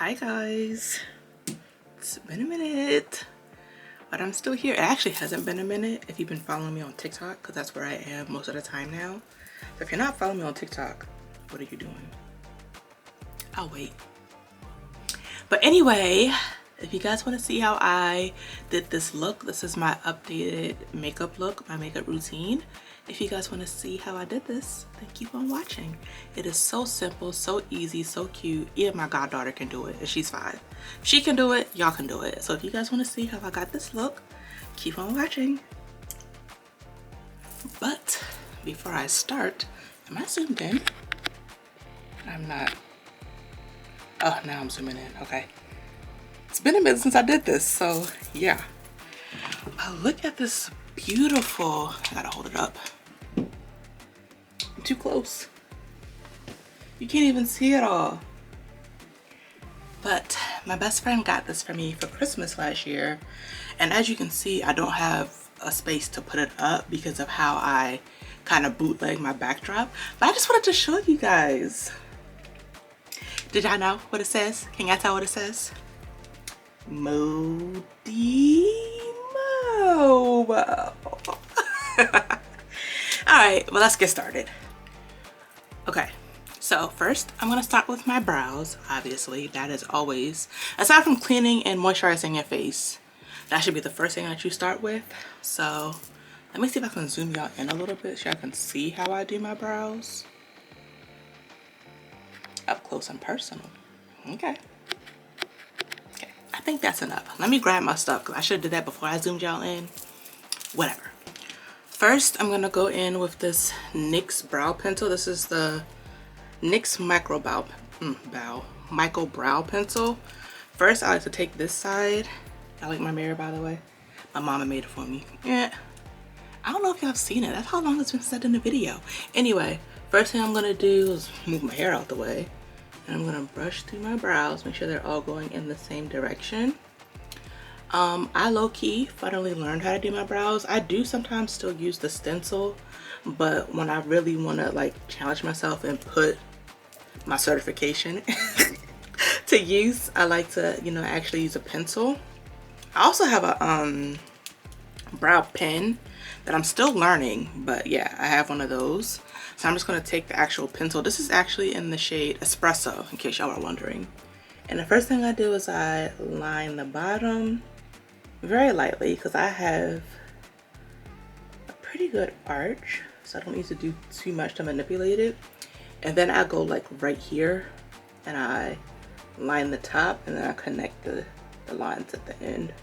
Hi guys, it's been a minute, but I'm still here. It actually hasn't been a minute if you've been following me on TikTok, because that's where I am most of the time now. So if you're not following me on TikTok, what are you doing? I'll wait. But anyway, if you guys want to see how I did this look, this is my updated makeup look, my makeup routine. If you guys want to see how I did this, then keep on watching. It is so simple, so easy, so cute. Even my goddaughter can do it, and she's 5. She can do it, y'all can do it. So if you guys want to see how I got this look, keep on watching. But before I start, am I zoomed in? I'm not. Oh, now I'm zooming in, okay. It's been a minute since I did this, so yeah. Look at this beautiful, I gotta hold it up. I'm too close. You can't even see it all. But my best friend got this for me for Christmas last year. And as you can see, I don't have a space to put it up because of how I kind of bootleg my backdrop. But I just wanted to show you guys. Did y'all know what it says? Can y'all tell what it says? Modimo. Alright, well, let's get started. Okay, so first I'm gonna start with my brows. Obviously, that is always, aside from cleaning and moisturizing your face, that should be the first thing that you start with. So let me see if I can zoom y'all in a little bit so y'all can see how I do my brows up close and personal. Okay. I think that's enough. Let me grab my stuff because I should have did that before I zoomed y'all in. Whatever. First, I'm gonna go in with this NYX brow pencil. This is the NYX Micro Brow Pencil. First, I like to take this side. I like my mirror, by the way. My mama made it for me. Yeah. I don't know if y'all have seen it. That's how long it's been said in the video. Anyway, first thing I'm gonna do is move my hair out the way. And I'm gonna brush through my brows, make sure they're all going in the same direction. I low-key finally learned how to do my brows. I do sometimes still use the stencil, but when I really wanna like challenge myself and put my certification to use, I like to, you know, actually use a pencil. I also have a brow pen that I'm still learning, but yeah, I have one of those. So I'm just gonna take the actual pencil. This is actually in the shade Espresso, in case y'all are wondering. And the first thing I do is I line the bottom very lightly because I have a pretty good arch, so I don't need to do too much to manipulate it. And then I go like right here and I line the top, and then I connect the lines at the end.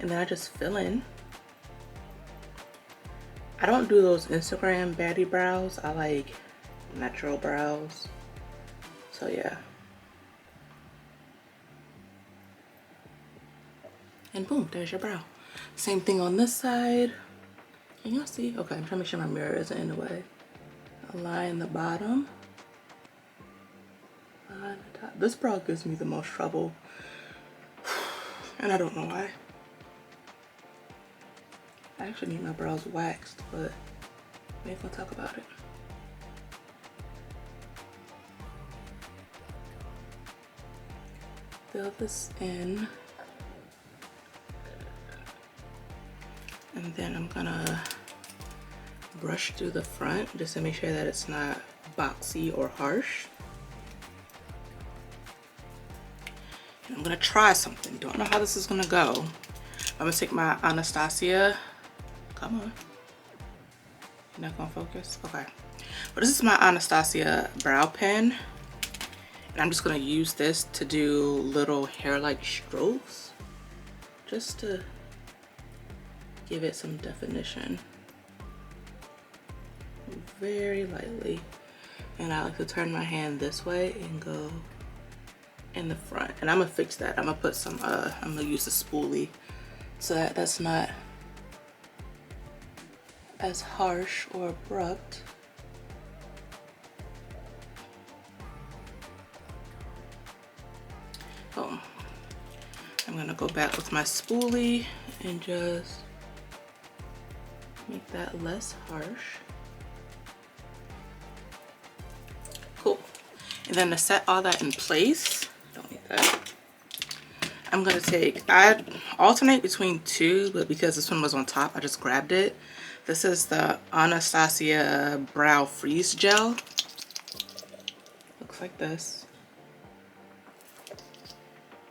And then I just fill in. I don't do those Instagram baddie brows. I like natural brows. So yeah. And boom, there's your brow. Same thing on this side. Can y'all see? Okay, I'm trying to make sure my mirror isn't in the way. Align the bottom. Align the top. This brow gives me the most trouble. And I don't know why. I actually need my brows waxed, but we ain't gonna talk about it. Fill this in. And then I'm gonna brush through the front just to make sure that it's not boxy or harsh. And I'm gonna try something. Don't know how this is gonna go. I'm gonna take my Anastasia. Come on. You're not gonna focus? Okay. But this is my Anastasia brow pen. And I'm just gonna use this to do little hair-like strokes. Just to give it some definition. Very lightly. And I like to turn my hand this way and go in the front. And I'm gonna fix that. I'm gonna put some, I'm gonna use a spoolie so that that's not as harsh or abrupt. Boom. I'm gonna go back with my spoolie and just make that less harsh. Cool. And then to set all that in place, don't like that. I'm gonna I alternate between two, but because this one was on top, I just grabbed it. This is the Anastasia Brow Freeze Gel. Looks like this.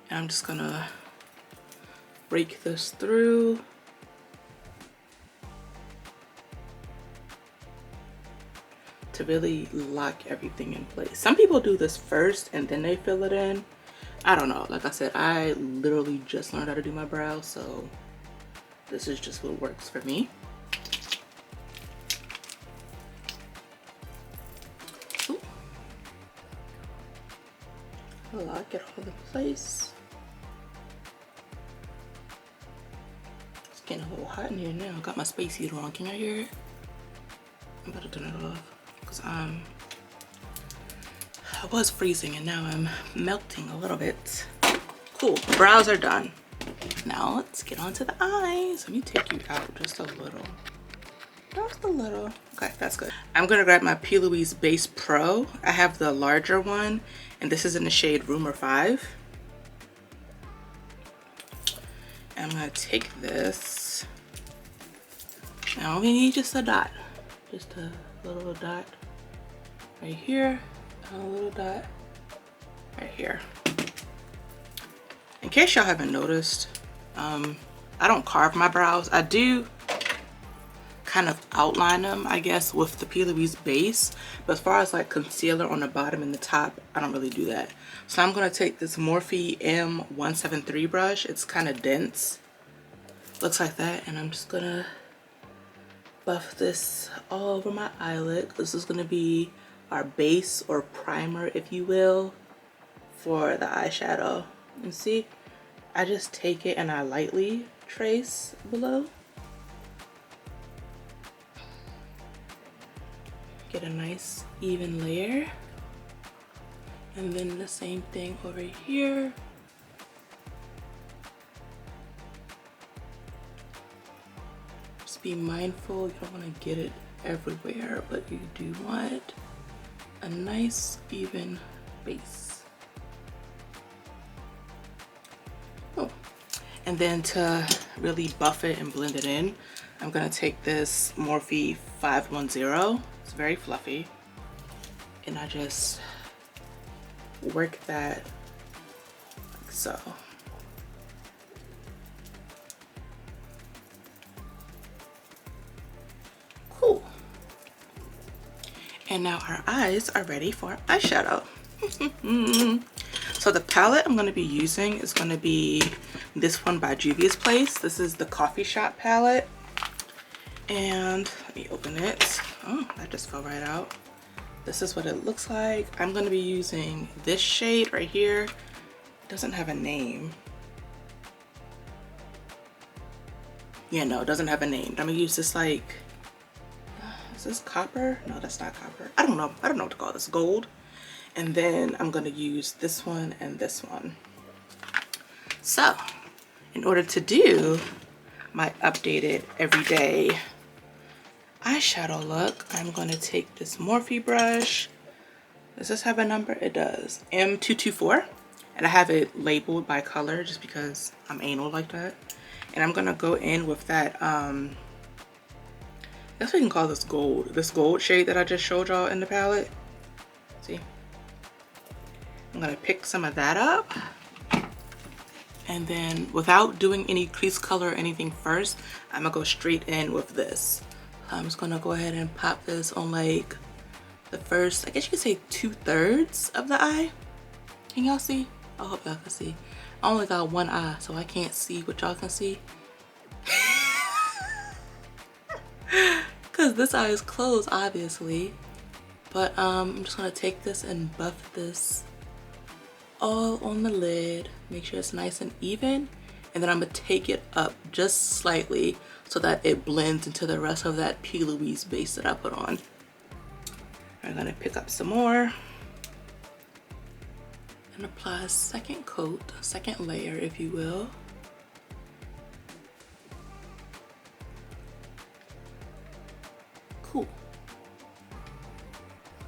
And I'm just gonna break this through. To really lock everything in place. Some people do this first and then they fill it in. I don't know. Like I said, I literally just learned how to do my brows, so this is just what works for me. Ooh. Lock it all in place. It's getting a little hot in here now. I got my space heater on. Can you hear it? I'm about to turn it off because I was freezing and now I'm melting a little bit. Cool, brows are done. Now let's get on to the eyes. Let me take you out just a little. Just a little. Okay, that's good. I'm gonna grab my P. Louise Base Pro. I have the larger one and this is in the shade Rumor 5. I'm gonna take this. Now we need just a dot. Just a little dot right here, and a little dot right here. In case y'all haven't noticed, I don't carve my brows. I do kind of outline them, I guess, with the P. Louise base, but as far as like concealer on the bottom and the top, I don't really do that. So I'm gonna take this Morphe M173 brush. It's kind of dense, looks like that, and I'm just gonna buff this all over my eyelid. This is going to be our base or primer, if you will, for the eyeshadow. And see, I just take it and I lightly trace below. Get a nice even layer. And then the same thing over here. Be mindful, you don't want to get it everywhere, but you do want a nice even base. Oh, and then to really buff it and blend it in, I'm gonna take this Morphe 510. It's very fluffy, and I just work that like so. And now our eyes are ready for eyeshadow. So the palette I'm going to be using is going to be this one by Juvia's Place. This is the Coffee Shop palette. And let me open it. Oh, that just fell right out. This is what it looks like. I'm going to be using this shade right here. It doesn't have a name. Yeah, no, it doesn't have a name. I'm going to use this like, is this copper? No, that's not copper. I don't know what to call this. Gold. And then I'm going to use this one and this one. So, in order to do my updated everyday eyeshadow look, I'm going to take this Morphe brush. Does this have a number? It does. M224. And I have it labeled by color just because I'm anal like that. And I'm going to go in with that I guess we can call this gold shade that I just showed y'all in the palette. See? I'm gonna pick some of that up. And then without doing any crease color or anything first, I'm gonna go straight in with this. I'm just gonna go ahead and pop this on like the first, I guess you could say 2/3 of the eye. Can y'all see? I hope y'all can see. I only got one eye, so I can't see what y'all can see. Because this eye is closed, obviously. But I'm just gonna take this and buff this all on the lid. Make sure it's nice and even. And then I'm gonna take it up just slightly so that it blends into the rest of that P. Louise base that I put on. I'm gonna pick up some more and apply a second coat, a second layer, if you will. Cool.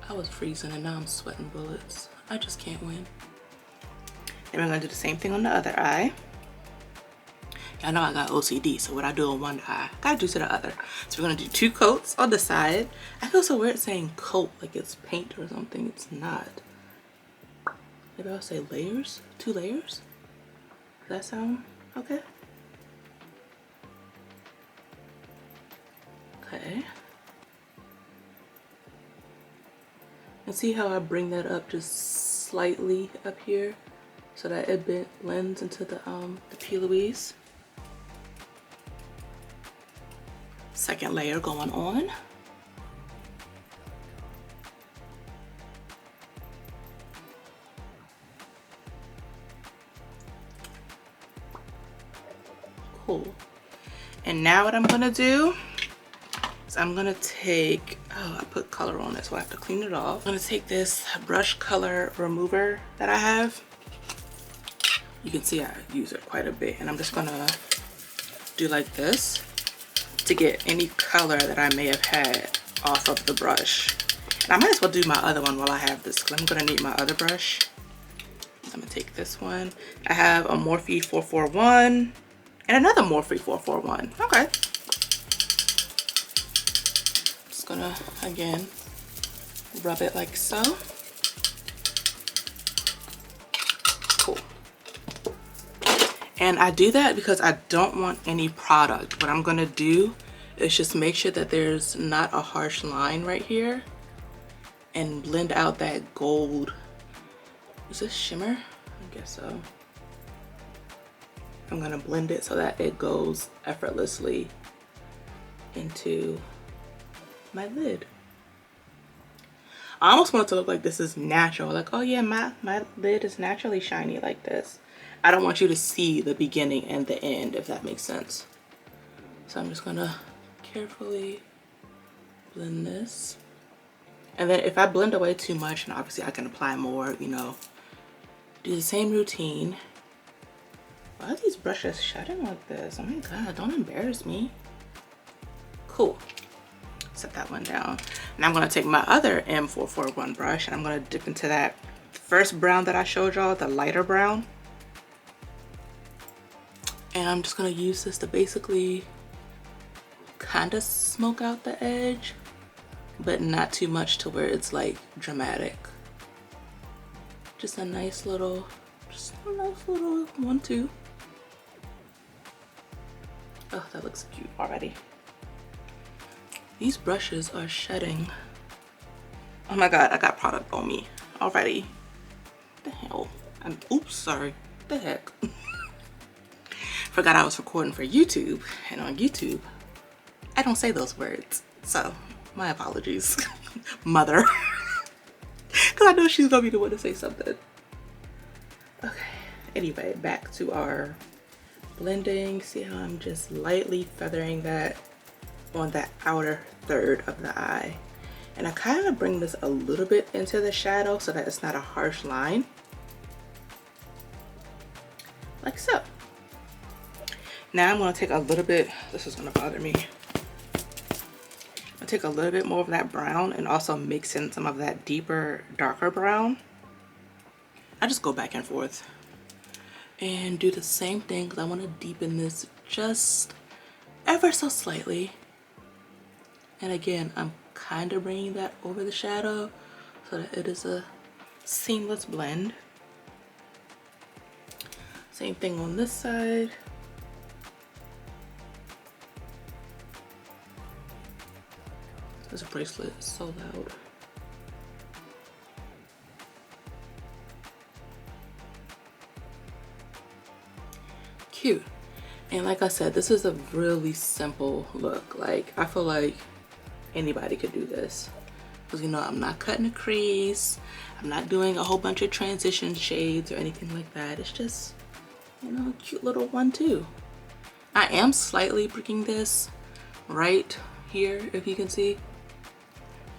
I was freezing and now I'm sweating bullets. I just can't win. And we're gonna do the same thing on the other eye. Y'all know I got OCD, so what I do on one eye, I gotta do to the other. So we're gonna do 2 coats on the side. I feel so weird saying coat, like it's paint or something. It's not. Maybe I'll say layers, 2 layers. Does that sound okay? Okay. And see how I bring that up just slightly up here so that it blends into the P. Louise. Second layer going on. Cool. And now what I'm gonna do is I'm gonna take, oh, I put color on it, so I have to clean it off. I'm gonna take this brush color remover that I have. You can see I use it quite a bit, and I'm just gonna do like this to get any color that I may have had off of the brush. And I might as well do my other one while I have this, because I'm gonna need my other brush. So I'm gonna take this one. I have a Morphe 441 and another Morphe 441. Okay. Just gonna, again, rub it like so. Cool. And I do that because I don't want any product. What I'm gonna do is just make sure that there's not a harsh line right here and blend out that gold. Is this shimmer? I guess so. I'm gonna blend it so that it goes effortlessly into my lid. I almost want it to look like this is natural. Like, oh yeah, my lid is naturally shiny like this. I don't want you to see the beginning and the end, if that makes sense. So I'm just gonna carefully blend this. And then if I blend away too much, and obviously I can apply more, you know, do the same routine. Why are these brushes shutting like this? Oh my God, don't embarrass me. Cool. Set that one down. And I'm gonna take my other M441 brush and I'm gonna dip into that first brown that I showed y'all, the lighter brown. And I'm just gonna use this to basically kind of smoke out the edge, but not too much to where it's like dramatic. Just a nice little 1-2. Oh, that looks cute already. These brushes are shedding. Oh my God, I got product on me already. What the hell? Oops, sorry. What the heck? Forgot I was recording for YouTube, and on YouTube, I don't say those words. So, my apologies, mother. Because I know she's gonna be the one to say something. Okay, anyway, back to our blending. See how I'm just lightly feathering that on that outer third of the eye. And I kind of bring this a little bit into the shadow so that it's not a harsh line. Like so. Now I'm gonna take a little bit, this is gonna bother me. I'll take a little bit more of that brown and also mix in some of that deeper, darker brown. I just go back and forth and do the same thing because I want to deepen this just ever so slightly. And again, I'm kind of bringing that over the shadow so that it is a seamless blend. Same thing on this side. This bracelet is so loud. Cute. And like I said, this is a really simple look. Like, I feel like anybody could do this. Because, you know, I'm not cutting a crease. I'm not doing a whole bunch of transition shades or anything like that. It's just, you know, a cute little 1-2. I am slightly bricking this right here, if you can see.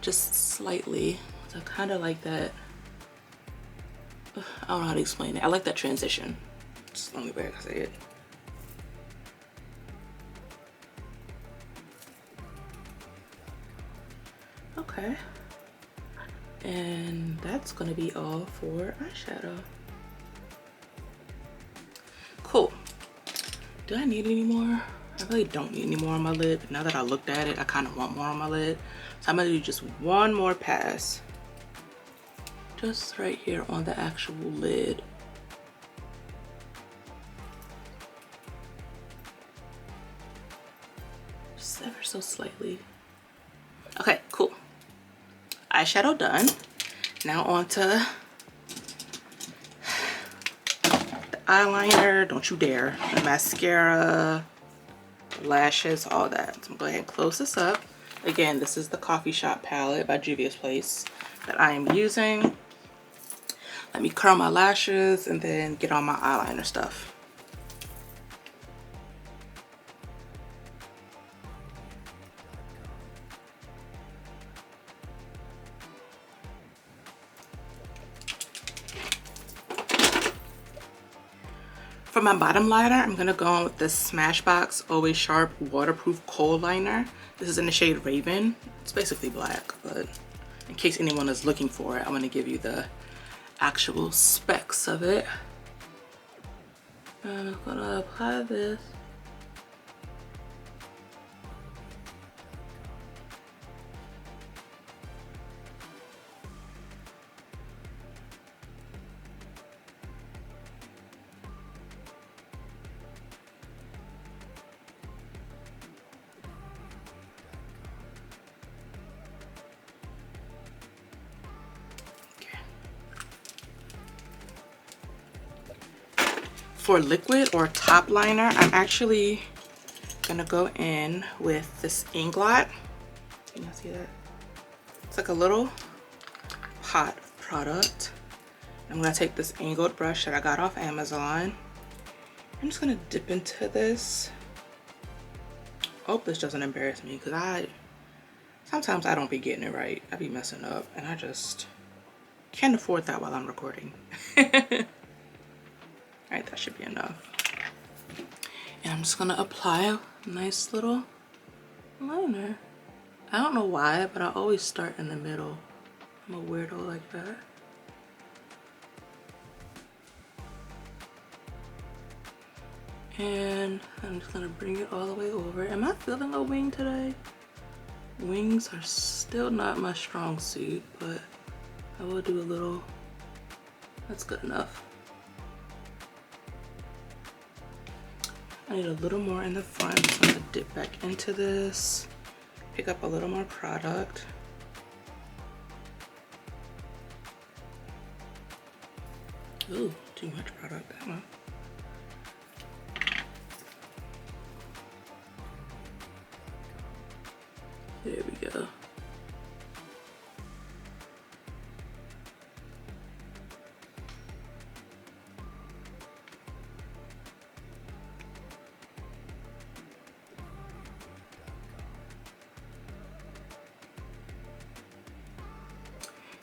Just slightly. So I kind of like that. I don't know how to explain it. I like that transition. It's the only way I can say it. Okay. And that's gonna be all for eyeshadow. Do I need any more? I really don't need any more on my lid, but now that I looked at it, I kind of want more on my lid. So I'm gonna do just one more pass. Just right here on the actual lid. Just ever so slightly. Okay, cool. Eyeshadow done. Now on to the eyeliner. Don't you dare. The mascara, lashes, all that. So I'm gonna go ahead and close this up. Again, this is the Coffee Shop palette by Juvia's Place that I am using. Let me curl my lashes and then get on my eyeliner stuff. For my bottom liner, I'm gonna go on with this Smashbox Always Sharp Waterproof Kohl Liner. This is in the shade Raven. It's basically black, but in case anyone is looking for it, I'm gonna give you the actual specs of it. And I'm gonna apply this. For liquid or top liner, I'm actually gonna go in with this Inglot. Can you see that? It's like a little pot product. I'm gonna take this angled brush that I got off Amazon. I'm just gonna dip into this. Hope this doesn't embarrass me, because sometimes I don't be getting it right. I be messing up and I just can't afford that while I'm recording. All right, that should be enough. And I'm just gonna apply a nice little liner. I don't know why, but I always start in the middle. I'm a weirdo like that. And I'm just gonna bring it all the way over. Am I feeling a wing today? Wings are still not my strong suit, but I will do a little. That's good enough. I need a little more in the front, so I'm gonna dip back into this, pick up a little more product. Ooh, too much product, that one. There we go.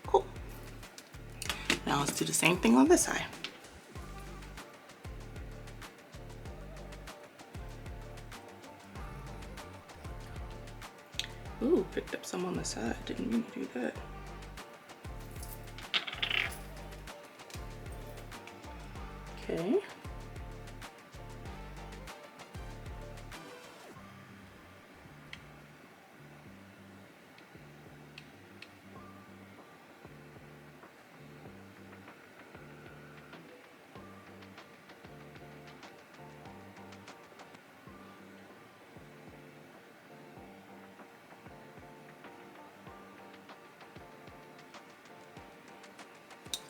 Cool. Now let's do the same thing on this side. Ooh, picked up some on the side. Didn't mean to do that. Okay.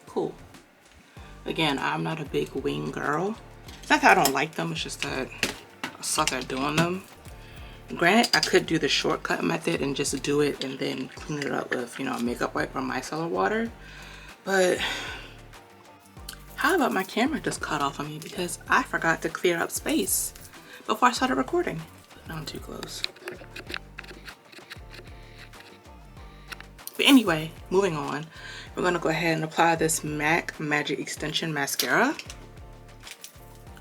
Cool. Again, I'm not a big wing girl. It's not that I don't like them, it's just that I suck at doing them. Granted, I could do the shortcut method and just do it and then clean it up with, you know, a makeup wipe or micellar water. But how about my camera just cut off on me because I forgot to clear up space before I started recording. But now I'm too close. But anyway, moving on. We're gonna go ahead and apply this MAC Magic Extension Mascara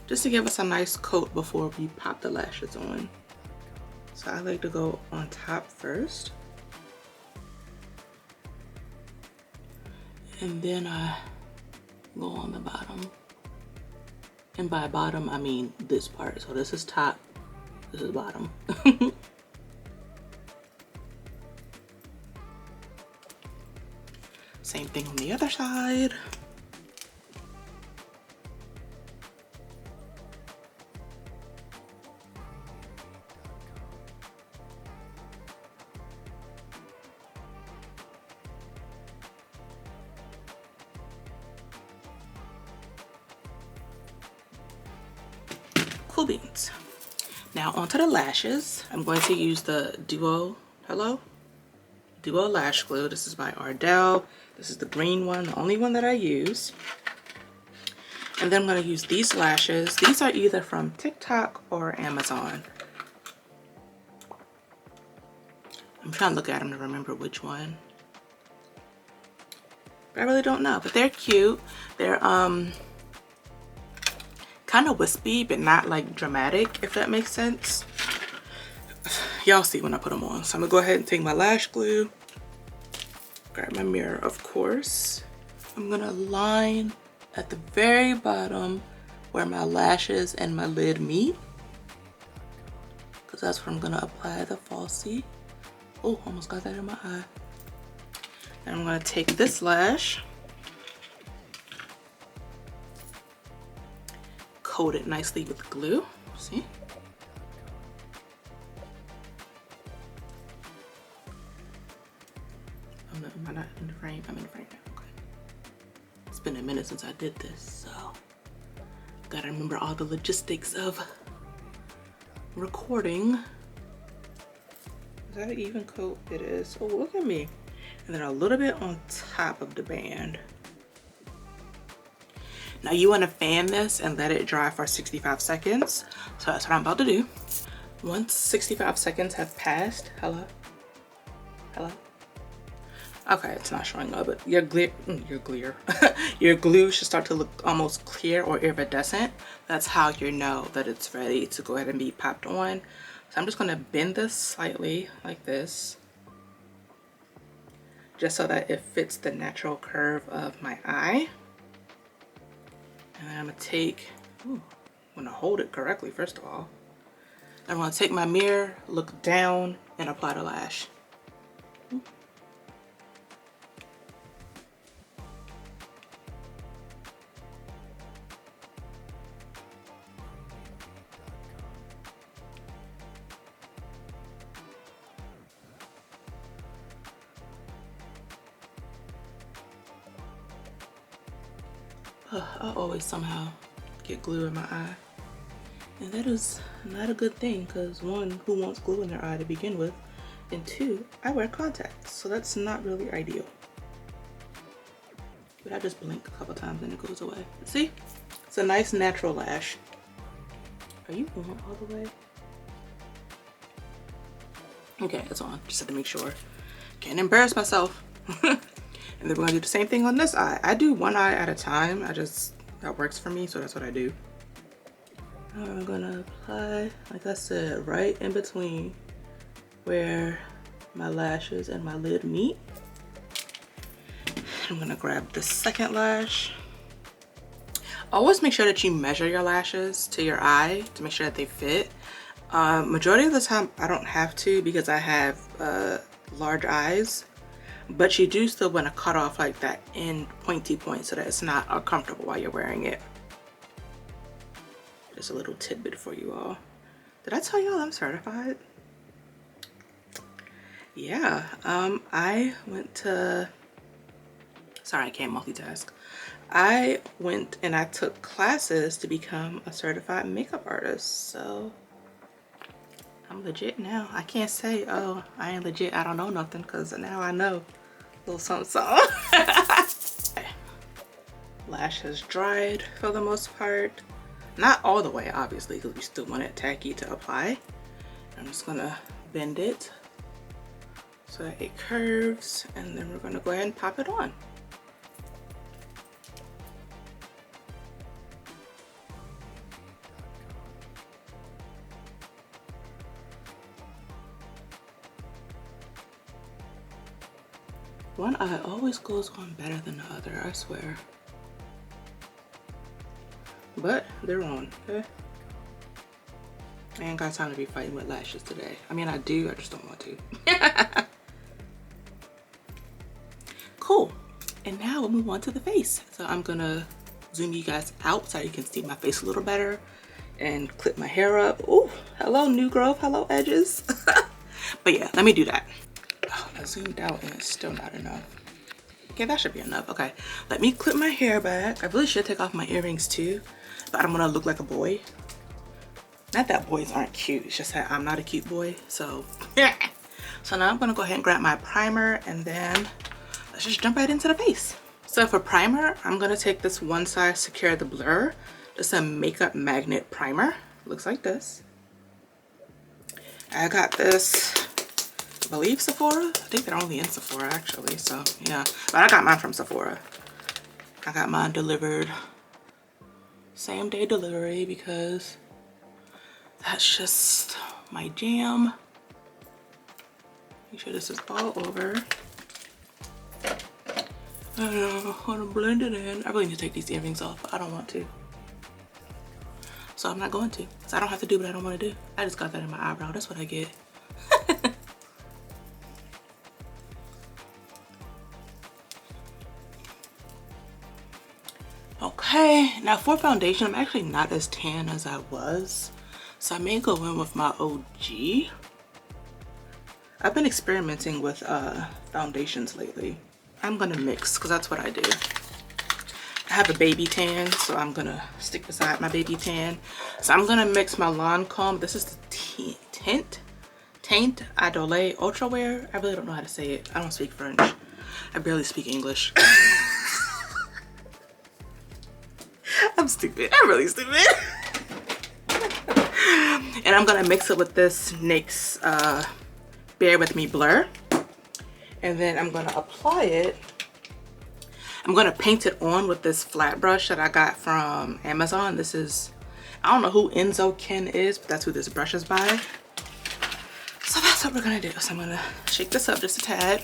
just to give us a nice coat before we pop the lashes on. So I like to go on top first. And then I go on the bottom. And by bottom, I mean this part. So this is top, this is bottom. Same thing on the other side. Cool beans. Now onto the lashes. I'm going to use the Duo Lash Glue. This is by Ardell. This is the green one, the only one that I use. And then I'm going to use these lashes. These are either from TikTok or Amazon. I'm trying to look at them to remember which one. I really don't know, but they're cute. They're kind of wispy, but not like dramatic, if that makes sense. Y'all see when I put them on. So I'm gonna go ahead and take my lash glue, grab my mirror, of course. I'm gonna line at the very bottom where my lashes and my lid meet, because that's where I'm gonna apply the falsie. Oh, almost got that in my eye. And I'm gonna take this lash, coat it nicely with glue. See? Am I not in the frame? I'm in the frame now. Okay. It's been a minute since I did this, so gotta remember all the logistics of recording. Is that an even coat? It is. Oh, look at me. And then a little bit on top of the band. Now you want to fan this and let it dry for 65 seconds. So that's what I'm about to do. Once 65 seconds have passed, hello? Okay, it's not showing up, but your glue should start to look almost clear or iridescent. That's how you know that it's ready to go ahead and be popped on. So I'm just gonna bend this slightly like this, just so that it fits the natural curve of my eye. And I'm gonna take, I'm gonna hold it correctly first of all. I'm gonna take my mirror, look down, and apply the lash. I always somehow get glue in my eye. And that is not a good thing, because one, who wants glue in their eye to begin with? And two, I wear contacts, so that's not really ideal. But I just blink a couple times and it goes away. See? It's a nice natural lash. Are you going all the way? Okay, it's on. Just had to make sure. Can't embarrass myself. And then we're gonna do the same thing on this eye. I do one eye at a time. That works for me, so that's what I do. I'm gonna apply, like I said, right in between where my lashes and my lid meet. I'm gonna grab the second lash. Always make sure that you measure your lashes to your eye to make sure that they fit. Majority of the time I don't have to, because I have large eyes, but you do still want to cut off like that end pointy point so that it's not uncomfortable while you're wearing it. Just a little tidbit for you all. Did I tell y'all I'm certified? Yeah, I went to, sorry, I can't multitask. I went and I took classes to become a certified makeup artist, so I'm legit now. I can't say, oh, I ain't legit, I don't know nothing, because now I know a little something, something. Lash has dried for the most part. Not all the way, obviously, because we still want it tacky to apply. I'm just gonna bend it so that it curves, and then we're gonna go ahead and pop it on. One eye always goes on better than the other, I swear. but they're on, okay? I ain't got time to be fighting with lashes today. I mean, I do, I just don't want to. Cool. And now we'll move on to the face. So I'm gonna zoom you guys out so you can see my face a little better and clip my hair up. Ooh, hello new growth, hello edges. But yeah, let me do that. Oh, I zoomed out and it's still not enough. Okay, that should be enough. Okay, let me clip my hair back. I really should take off my earrings too, but I don't want to look like a boy. Not that boys aren't cute, it's just that I'm not a cute boy, so yeah. So now I'm gonna go ahead and grab my primer and then let's just jump right into the face. So for primer, I'm gonna take this One Size Secure the Blur. Just a makeup magnet primer. Looks like this. I got this, I believe Sephora. I think they're only in Sephora actually, so yeah. But I got mine from Sephora. I got mine delivered same day delivery because that's just my jam. Make sure this is all over. I want to blend it in. I really need to take these earrings off, but I don't want to. So I'm not going to. So I don't have to do what I don't want to do. I just got that in my eyebrow. That's what I get. Okay, now for foundation, I'm actually not as tan as I was. So I may go in with my OG. I've been experimenting with foundations lately. I'm gonna mix because that's what I do. I have a baby tan, so I'm gonna stick beside my baby tan. So I'm gonna mix my Lancome. This is the Teint Idole Ultra Wear. I really don't know how to say it. I don't speak French. I barely speak English. I'm stupid. I'm really stupid. And I'm gonna mix it with this NYX Bear With Me Blur. And then I'm gonna apply it. I'm gonna paint it on with this flat brush that I got from Amazon. This is, I don't know who Enzo Ken is, but that's who this brush is by. So that's what we're gonna do. So I'm gonna shake this up just a tad.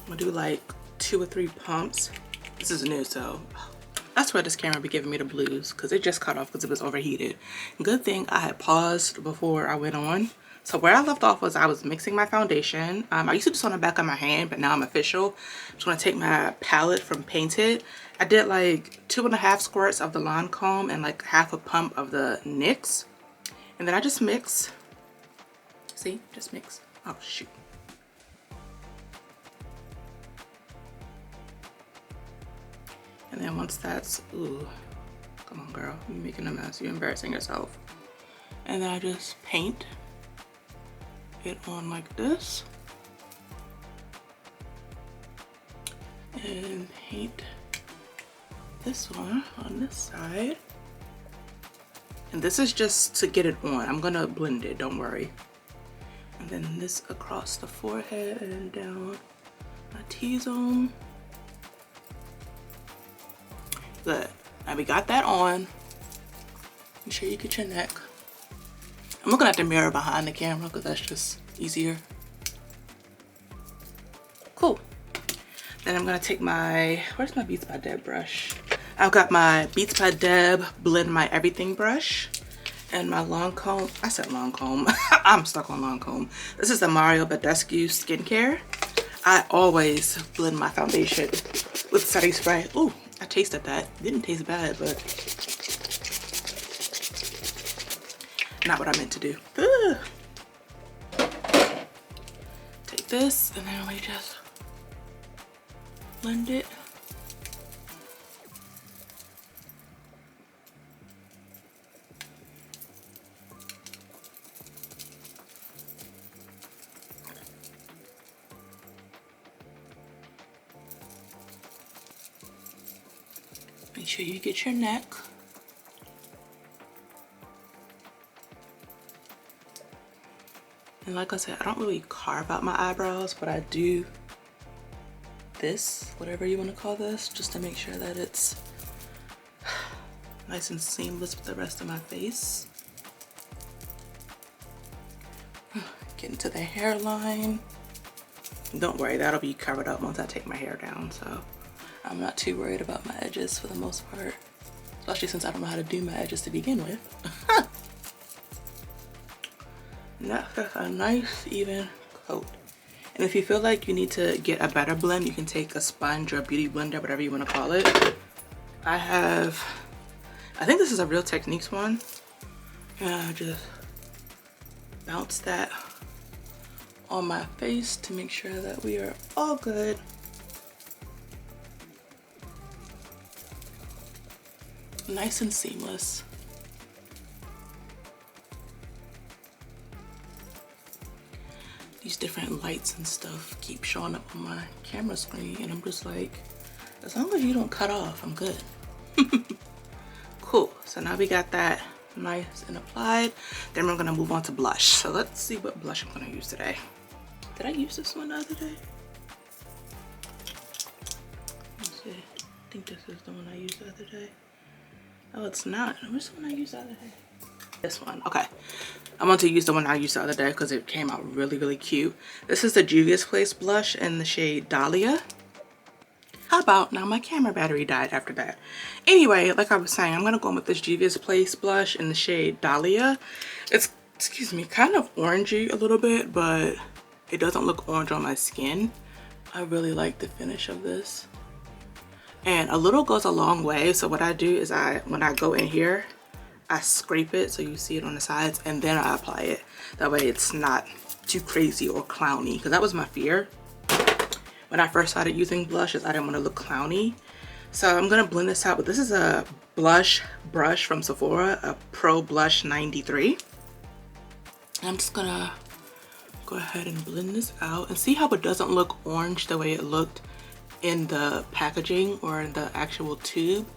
I'm gonna do like 2 or 3 pumps. This is new, so that's where this camera be giving me the blues because it just cut off because it was overheated. Good thing I had paused before I went on. So where I left off was I was mixing my foundation. I used to do this on the back of my hand, but now I'm official. I'm just gonna take my palette from Painted. I did like 2.5 squirts of the Lancome and like half a pump of the NYX. And then I just mix. See, just mix. Oh shoot. And then once that's, ooh, come on girl, you're making a mess, you're embarrassing yourself. And then I just paint it on like this. And paint this one on this side. And this is just to get it on. I'm gonna blend it, don't worry. And then this across the forehead and down my T-zone. Good. Now we got that on. Make sure you get your neck. I'm looking at the mirror behind the camera because that's just easier. Cool. Then I'm gonna take my, where's my Beats by Deb brush? I've got my Beats by Deb Blend My Everything brush and my Lancome. I said Lancome. I'm stuck on Lancome. This is the Mario Badescu Skincare. I always blend my foundation with setting spray. Ooh, I tasted that. Didn't taste bad, but not what I meant to do. Ugh. Take this and then we just blend it. Make sure you get your neck. And like I said, I don't really carve out my eyebrows, but I do this, whatever you want to call this, just to make sure that it's nice and seamless with the rest of my face. Get into the hairline. Don't worry, that'll be covered up once I take my hair down, so I'm not too worried about my edges for the most part. So especially since I don't know how to do my edges to begin with. That's a nice even coat. And if you feel like you need to get a better blend, you can take a sponge or a beauty blender, whatever you want to call it. I think this is a Real Techniques one. And I just bounce that on my face to make sure that we are all good. Nice and seamless. These different lights and stuff keep showing up on my camera screen, and I'm just like, as long as you don't cut off, I'm good. Cool, so now we got that nice and applied. Then we're gonna move on to blush. So let's see what blush I'm gonna use today. Did I use this one the other day? Let's see, I think this is the one I used the other day. Oh, it's not. Where's the one I used the other day? This one, okay. I'm going to use the one I used the other day because it came out really, really cute. This is the Juvia's Place blush in the shade Dahlia. How about now my camera battery died after that. Anyway, like I was saying, I'm going to go in with this Juvia's Place blush in the shade Dahlia. It's, excuse me, kind of orangey a little bit, but it doesn't look orange on my skin. I really like the finish of this. And a little goes a long way. So what I do is when I go in here, I scrape it so you see it on the sides, and then I apply it. That way it's not too crazy or clowny, because that was my fear when I first started using blushes. I didn't want to look clowny. So I'm gonna blend this out, but this is a blush brush from Sephora, a Pro Blush 93. And I'm just gonna go ahead and blend this out and see how it doesn't look orange the way it looked in the packaging or in the actual tube.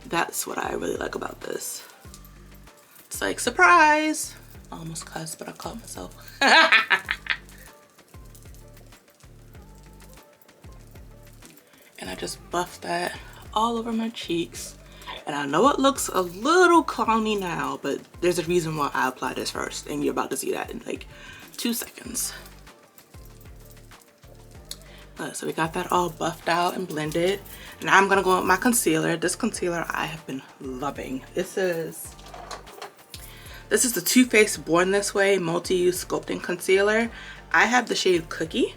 That's what I really like about this. It's like, surprise! I almost cussed, but I caught myself. And I just buff that all over my cheeks. And I know it looks a little clowny now, but there's a reason why I apply this first, and you're about to see that in like 2 seconds. So we got that all buffed out and blended. Now I'm gonna go with my concealer. This concealer I have been loving. This is the Too Faced Born This Way Multi-Use Sculpting Concealer. I have the shade Cookie.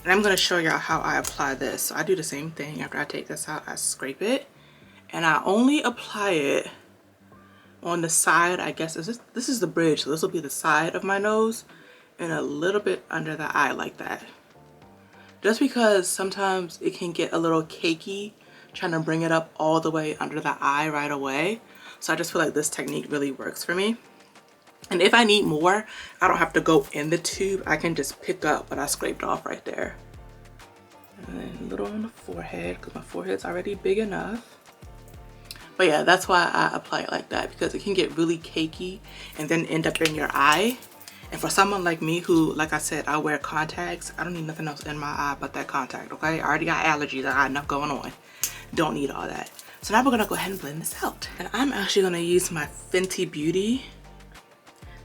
And I'm gonna show y'all how I apply this. So I do the same thing. After I take this out, I scrape it. And I only apply it on the side, I guess. This is the bridge, so this will be the side of my nose. And a little bit under the eye like that. Just because sometimes it can get a little cakey trying to bring it up all the way under the eye right away. So I just feel like this technique really works for me. And if I need more, I don't have to go in the tube. I can just pick up what I scraped off right there. And then a little on the forehead, because my forehead's already big enough. But yeah, that's why I apply it like that, because it can get really cakey and then end up in your eye. And for someone like me who, like I said, I wear contacts, I don't need nothing else in my eye but that contact, okay? I already got allergies, I got enough going on. Don't need all that. So now we're gonna go ahead and blend this out. And I'm actually gonna use my Fenty Beauty.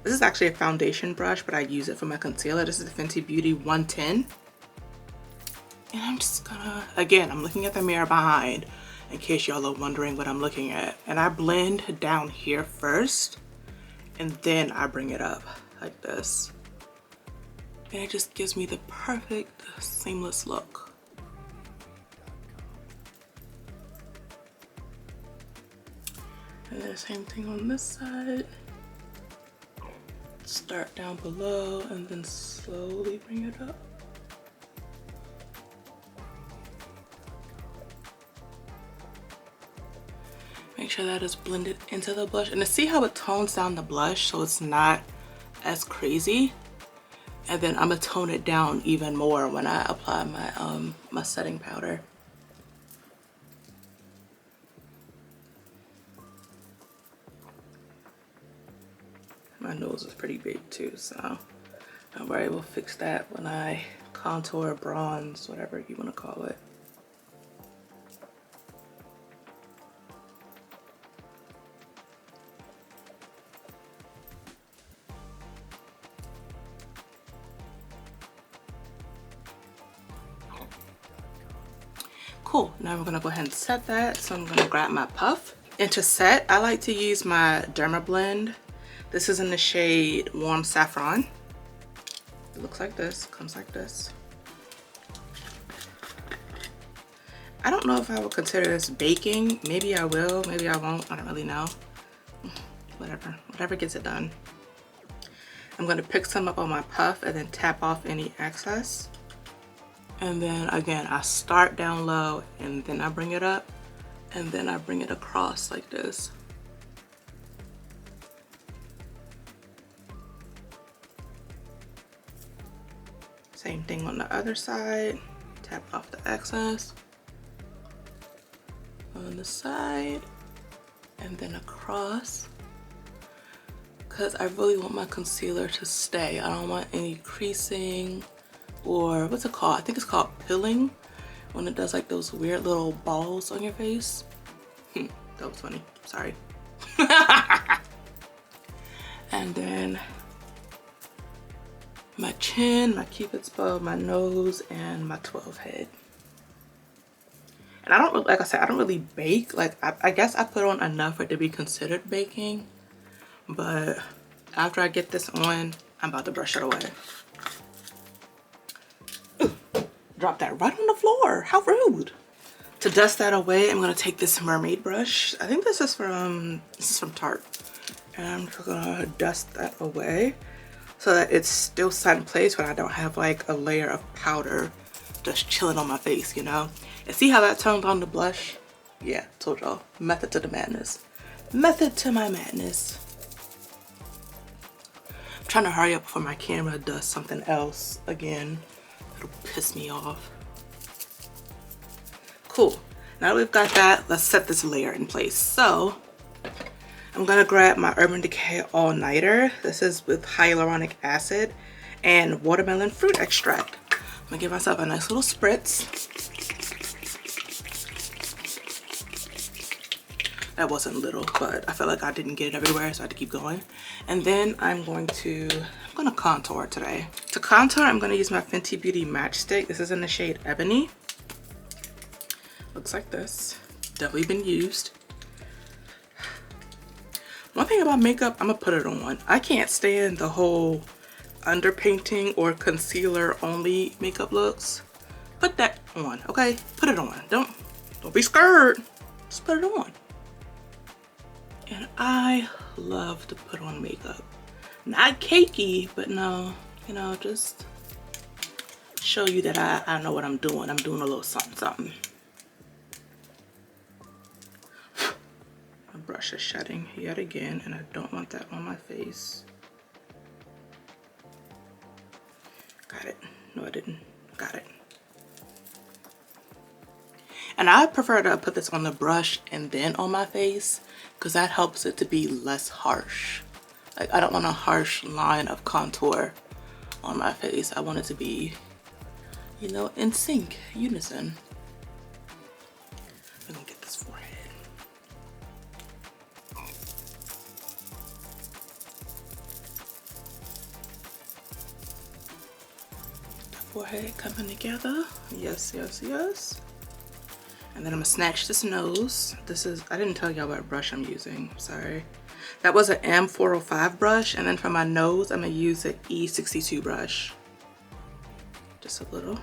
This is actually a foundation brush, but I use it for my concealer. This is the Fenty Beauty 110. And I'm just gonna, again, I'm looking at the mirror behind in case y'all are wondering what I'm looking at. And I blend down here first, and then I bring it up like this. And it just gives me the perfect seamless look. And then the same thing on this side. Start down below and then slowly bring it up. Make sure that is blended into the blush, and to see how it tones down the blush so it's not as crazy. And then I'm gonna tone it down even more when I apply my my setting powder. My nose is pretty big too, so don't worry, we'll fix that when I contour, bronze, whatever you want to call it. Cool, now we're gonna go ahead and set that. So I'm gonna grab my puff. And to set, I like to use my Dermablend. This is in the shade Warm Saffron. It looks like this, comes like this. I don't know if I would consider this baking. Maybe I will, maybe I won't, I don't really know. Whatever gets it done. I'm gonna pick some up on my puff and then tap off any excess. And then again, I start down low and then I bring it up and then I bring it across like this. Same thing on the other side. Tap off the excess on the side and then across, because I really want my concealer to stay. I don't want any creasing or what's it called? I think it's called pilling, when it does like those weird little balls on your face. That was funny, sorry. And then my chin, my cupid's bow, my nose, and my 12 head. And I don't, like I said, I don't really bake. Like, I guess I put on enough for it to be considered baking. But after I get this on, I'm about to brush it away. Ooh, drop that right on the floor. How rude. To dust that away, I'm gonna take this mermaid brush. I think this is from Tarte. And I'm just gonna dust that away so that it's still set in place when I don't have like a layer of powder just chilling on my face, you know? And see how that turned on the blush? Yeah, told y'all. Method to the madness. Method to my madness. I'm trying to hurry up before my camera does something else again. It'll piss me off. Cool. Now that we've got that, let's set this layer in place. So, I'm gonna grab my Urban Decay All Nighter. This is with hyaluronic acid and watermelon fruit extract. I'm gonna give myself a nice little spritz. That wasn't little, but I felt like I didn't get it everywhere, so I had to keep going. And then I'm gonna contour today. To contour, I'm gonna use my Fenty Beauty Matchstick. This is in the shade Ebony. Looks like this. Definitely been used. One thing about makeup, I'm gonna put it on. I can't stand the whole underpainting or concealer only makeup looks. Put that on, okay? Put it on. Don't be scared. Just put it on. And I love to put on makeup. Not cakey, but no, you know, just show you that I know what I'm doing. I'm doing a little something, something. My brush is shedding yet again, and I don't want that on my face. Got it. No, I didn't. Got it. And I prefer to put this on the brush and then on my face, because that helps it to be less harsh. Like, I don't want a harsh line of contour on my face. I want it to be, you know, in sync, unison. I'm gonna get this forehead. The forehead coming together. Yes, yes, yes. And then I'm gonna snatch this nose. This is, I didn't tell y'all what brush I'm using, sorry. That was an M405 brush, and then for my nose, I'm gonna use an E62 brush. Just a little.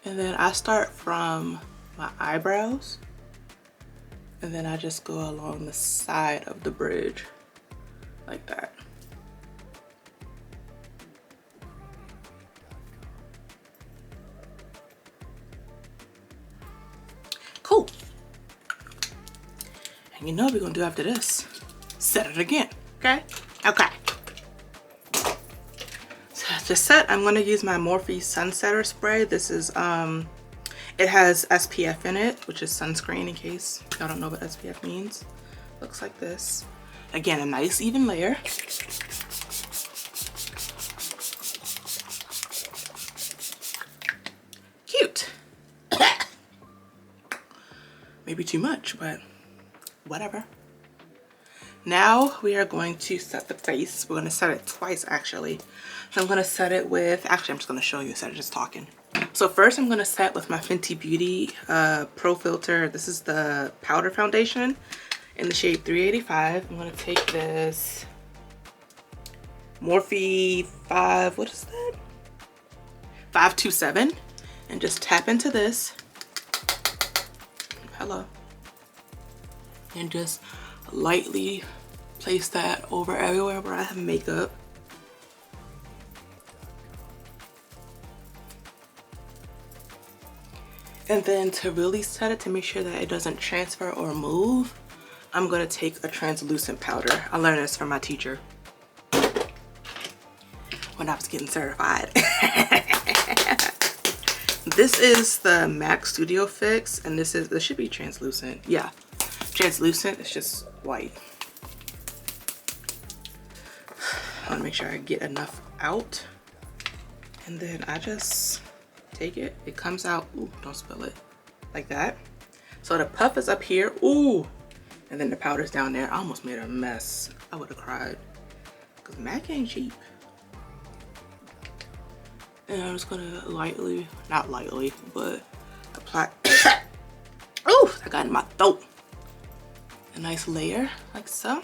And then I start from my eyebrows, and then I just go along the side of the bridge, like that. Cool. And you know what we're gonna do after this? Set it again, okay? Okay. So to set, I'm gonna use my Morphe Sunsetter Spray. This is, it has SPF in it, which is sunscreen in case y'all don't know what SPF means. Looks like this. Again, a nice even layer. Cute. Maybe too much, but whatever. Now we are going to set the face. We're going to set it twice, actually. So I'm going to set it with, actually I'm just going to show you instead of just talking. So first I'm going to set with my Fenty Beauty Pro Filter. This is the powder foundation in the shade 385. I'm going to take this Morphe 5, what is that? 527, and just tap into this. Hello. And just lightly place that over everywhere where I have makeup. And then to really set it, to make sure that it doesn't transfer or move, I'm gonna take a translucent powder. I learned this from my teacher when I was getting certified. This is the MAC Studio Fix, and this should be translucent. Yeah, translucent, it's just white. I wanna make sure I get enough out. And then I just take it, it comes out, ooh, don't spill it, like that. So the puff is up here, ooh, and then the powder's down there. I almost made a mess. I would have cried, because MAC ain't cheap. And I'm just gonna lightly, not lightly, but apply, ooh, I got in my throat. A nice layer, like so.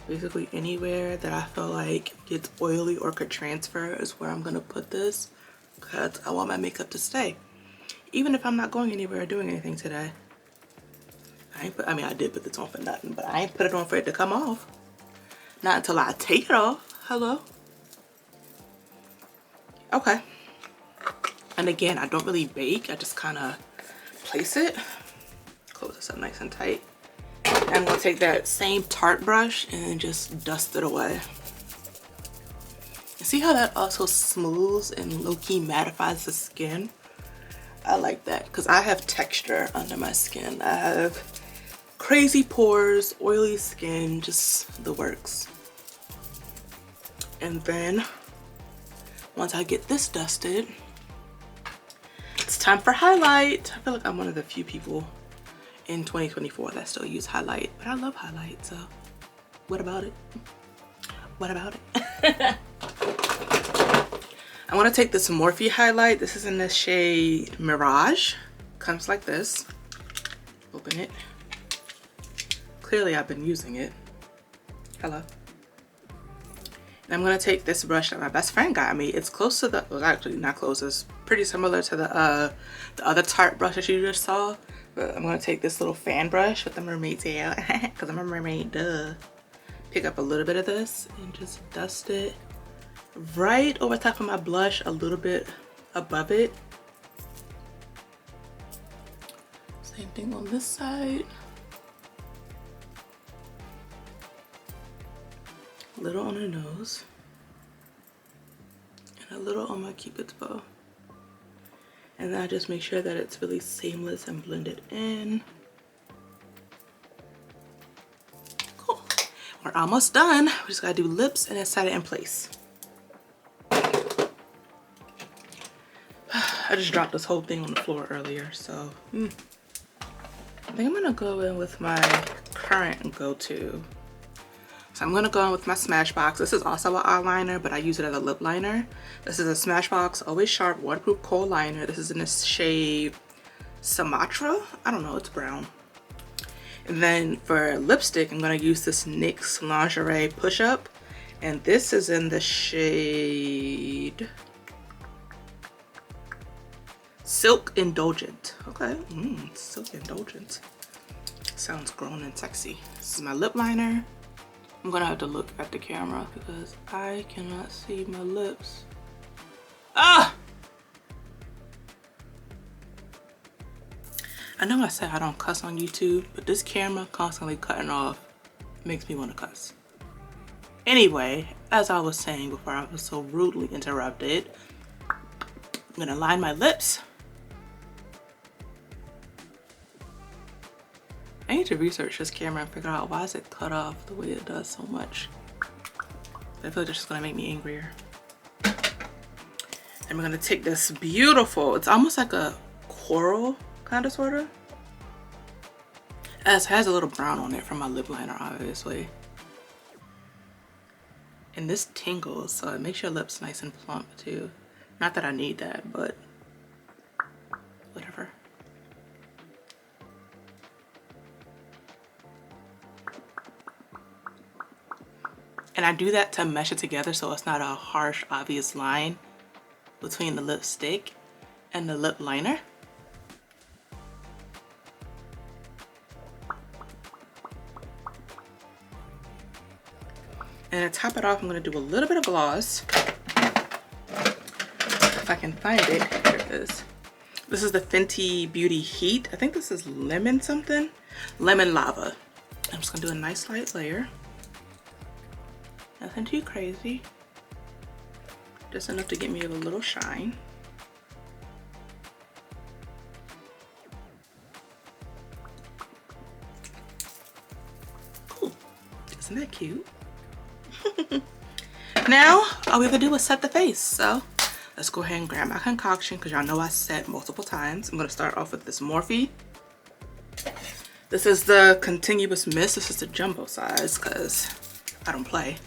Basically anywhere that I feel like gets oily or could transfer is where I'm gonna put this, because I want my makeup to stay. Even if I'm not going anywhere or doing anything today. I mean, I did put this on for nothing, but I ain't put it on for it to come off. Not until I take it off. Hello. Okay. And again, I don't really bake. I just kind of place it. Close this up nice and tight. I'm gonna take that same Tarte brush and just dust it away. See how that also smooths and low-key mattifies the skin? I like that because I have texture under my skin. I have crazy pores, oily skin, just the works. And then once I get this dusted, it's time for highlight. I feel like I'm one of the few people in 2024 that still use highlight, but I love highlight, so what about it? What about it? I want to take this Morphe highlight. This is in the shade Mirage. Comes like this. Open it. Clearly I've been using it. Hello. And I'm going to take this brush that my best friend got me. It's close to the, well, actually not close, it's pretty similar to the other Tarte brush that you just saw. But I'm going to take this little fan brush with the mermaid tail, because I'm a mermaid, duh. Pick up a little bit of this and just dust it right over top of my blush, a little bit above it. Same thing on this side. A little on the nose. And a little on my cupid's bow. And then I just make sure that it's really seamless and blended in. Cool. We're almost done. We just gotta do lips and then set it in place. I just dropped this whole thing on the floor earlier, so I think I'm gonna go in with my current go-to. So I'm gonna go in with my Smashbox. This is also an eyeliner, but I use it as a lip liner. This is a Smashbox Always Sharp Waterproof Kohl Liner. This is in the shade Sumatra. I don't know, it's brown. And then for lipstick, I'm gonna use this NYX Lingerie Push Up. And this is in the shade Silk Indulgent. Okay, Silk Indulgent. Sounds grown and sexy. This is my lip liner. I'm gonna have to look at the camera because I cannot see my lips. Ah! I know I said I don't cuss on YouTube, but this camera constantly cutting off makes me want to cuss. Anyway, as I was saying before I was so rudely interrupted, I'm gonna line my lips. I need to research this camera and figure out why is it cut off the way it does so much. I feel like it's just gonna make me angrier. And we're gonna take this beautiful, it's almost like a coral kind of sort of. It has a little brown on it from my lip liner, obviously. And this tingles, so it makes your lips nice and plump too. Not that I need that, but whatever. And I do that to mesh it together so it's not a harsh, obvious line between the lipstick and the lip liner. And to top it off, I'm going to do a little bit of gloss. If I can find it, here it is. This is the Fenty Beauty Heat. I think this is lemon something. Lemon Lava. I'm just going to do a nice light layer. Nothing too crazy. Just enough to get me a little shine. Cool. Isn't that cute? Now, all we have to do is set the face. So let's go ahead and grab my concoction because y'all know I set multiple times. I'm going to start off with this Morphe. This is the Continuous Mist. This is the jumbo size because I don't play.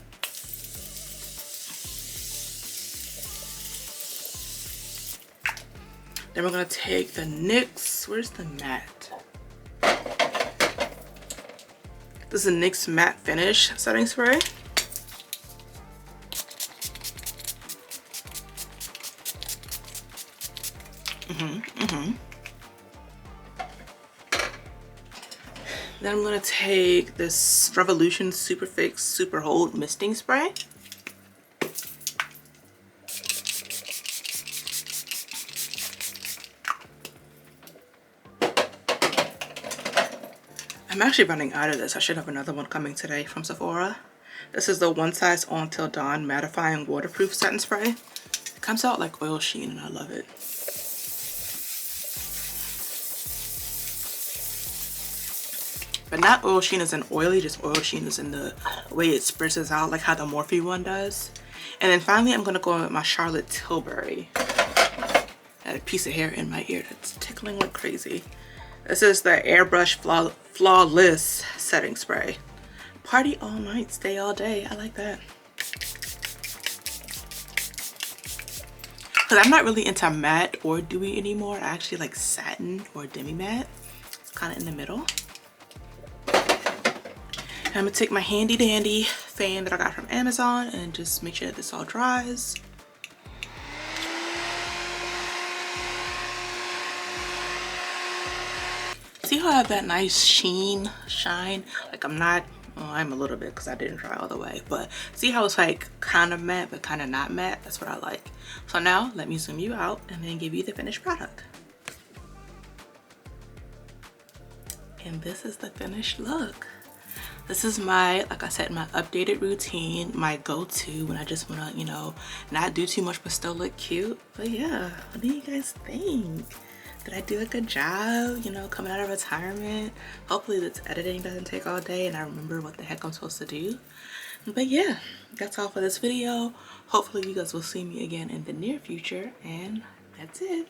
Then we're going to take the NYX. Where's the matte? This is a NYX Matte Finish Setting Spray. Then I'm going to take this Revolution Superfix Super Hold Misting Spray. I'm actually running out of this. I should have another one coming today from Sephora. This is the One Size On Till Dawn Mattifying Waterproof Setting Spray. It comes out like oil sheen and I love it. But not oil sheen as in oily, just oil sheen as in the way it spritzes out like how the Morphe one does. And then finally I'm going to go in with my Charlotte Tilbury. I had a piece of hair in my ear that's tickling like crazy. This is the Airbrush Flawless Setting Spray. Party all night, stay all day. I like that. Because I'm not really into matte or dewy anymore. I actually like satin or demi matte. It's kind of in the middle. And I'm going to take my handy dandy fan that I got from Amazon and just make sure that this all dries. See how I have that nice shine? Like I'm not, well, I'm a little bit because I didn't try all the way, but see how it's like kind of matte but kind of not matte? That's what I like. So now let me zoom you out and then give you the finished product. And this is the finished look. This is my, like I said, my updated routine, my go-to when I just want to, you know, not do too much but still look cute. But yeah, what do you guys think? Did I do a good job, you know, coming out of retirement? Hopefully this editing doesn't take all day and I remember what the heck I'm supposed to do. But yeah, that's all for this video. Hopefully you guys will see me again in the near future, and that's it.